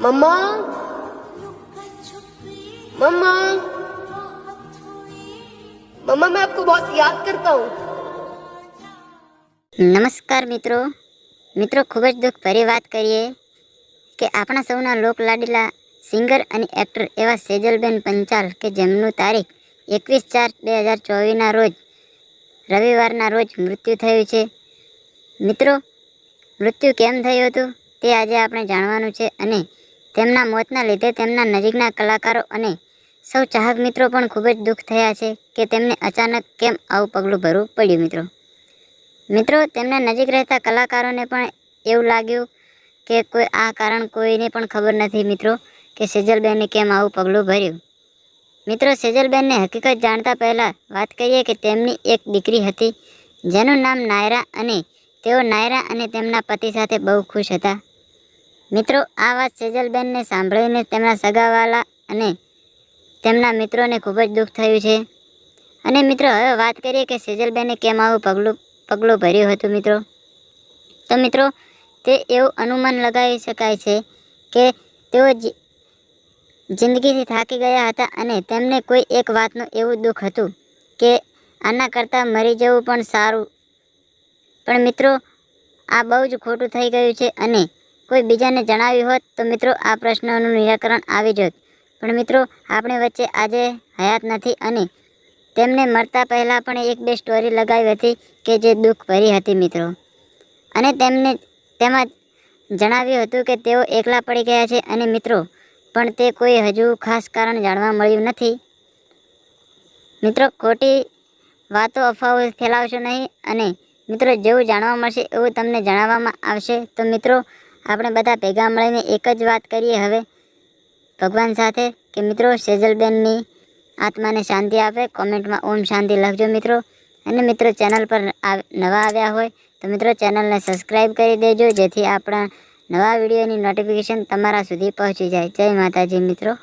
मम्मा मम्मा मम्मा मैं आपको बहुत याद करता हूँ। નમસ્કાર મિત્રો ખૂબ જ દુઃખ ભરી વાત કરીએ કે આપણા સૌના લોકલાડીલા સિંગર અને એક્ટર એવા સેજલબેન પંચાલ કે જેમનું તારીખ 21/4/2024ના રોજ રવિવારના રોજ મૃત્યુ થયું છે। મિત્રો, મૃત્યુ કેમ થયું હતું તે આજે આપણે જાણવાનું છે અને તેમના મોતના લીધે તેમના નજીકના કલાકારો અને સૌ ચાહક મિત્રો પણ ખૂબ જ દુઃખ થયા છે કે તેમને અચાનક કેમ આવું પગલું ભરવું પડ્યું। મિત્રો, તેમના નજીક રહેતા કલાકારોને પણ એવું લાગ્યું કે આ કારણ કોઈને પણ ખબર નથી મિત્રો કે સેજલબેને કેમ આવું પગલું ભર્યું। મિત્રો, સેજલબેનને હકીકત જાણતા પહેલાં વાત કરીએ કે તેમની એક દીકરી હતી જેનું નામ નાયરા અને તેઓ નાયરા અને તેમના પતિ સાથે બહુ ખુશ હતા। મિત્રો, આ વાત સેજલબેનને સાંભળીને તેમના સગાવાલા અને તેમના મિત્રોને ખૂબ જ દુઃખ થયું છે। અને મિત્રો, હવે વાત કરીએ કે સેજલબેને કેમ આવું પગલું ભર્યું હતું મિત્રો। તો મિત્રો, તે એવું અનુમાન લગાવી શકાય છે કે તેઓ જિંદગીથી થાકી ગયા હતા અને તેમને કોઈ એક વાતનું એવું દુઃખ હતું કે આના કરતાં મરી જવું પણ સારું। પણ મિત્રો, આ બહુ જ ખોટું થઈ ગયું છે અને કોઈ બીજાને જણાવ્યું હોત તો મિત્રો આ પ્રશ્નનું નિરાકરણ આવી જોત। પણ મિત્રો, આપણી વચ્ચે આજે હયાત નથી અને તેમને મરતા પહેલાં પણ એક બે સ્ટોરી લગાવી હતી કે જે દુઃખ ભરી હતી મિત્રો। અને તેમાં જણાવ્યું હતું કે તેઓ એકલા પડી ગયા છે અને મિત્રો પણ તે કોઈ હજુ ખાસ કારણ જાણવા મળ્યું નથી। મિત્રો, ખોટી વાતો અફવાઓ ફેલાવશો નહીં અને મિત્રો જેવું જાણવા મળશે એવું તમને જણાવવામાં આવશે। તો મિત્રો, આપણે બધા ભેગા મળીને એક જ વાત કરીએ હવે ભગવાન સાથે કે મિત્રો સેજલબેનની આત્માને શાંતિ આપે। કોમેન્ટમાં ઓમ શાંતિ લખજો મિત્રો। અને મિત્રો, ચેનલ પર નવા આવ્યા હોય તો મિત્રો ચેનલને સબસ્ક્રાઈબ કરી દેજો જેથી આપણા નવા વિડીયોની નોટિફિકેશન તમારા સુધી પહોંચી જાય। જય માતાજી મિત્રો।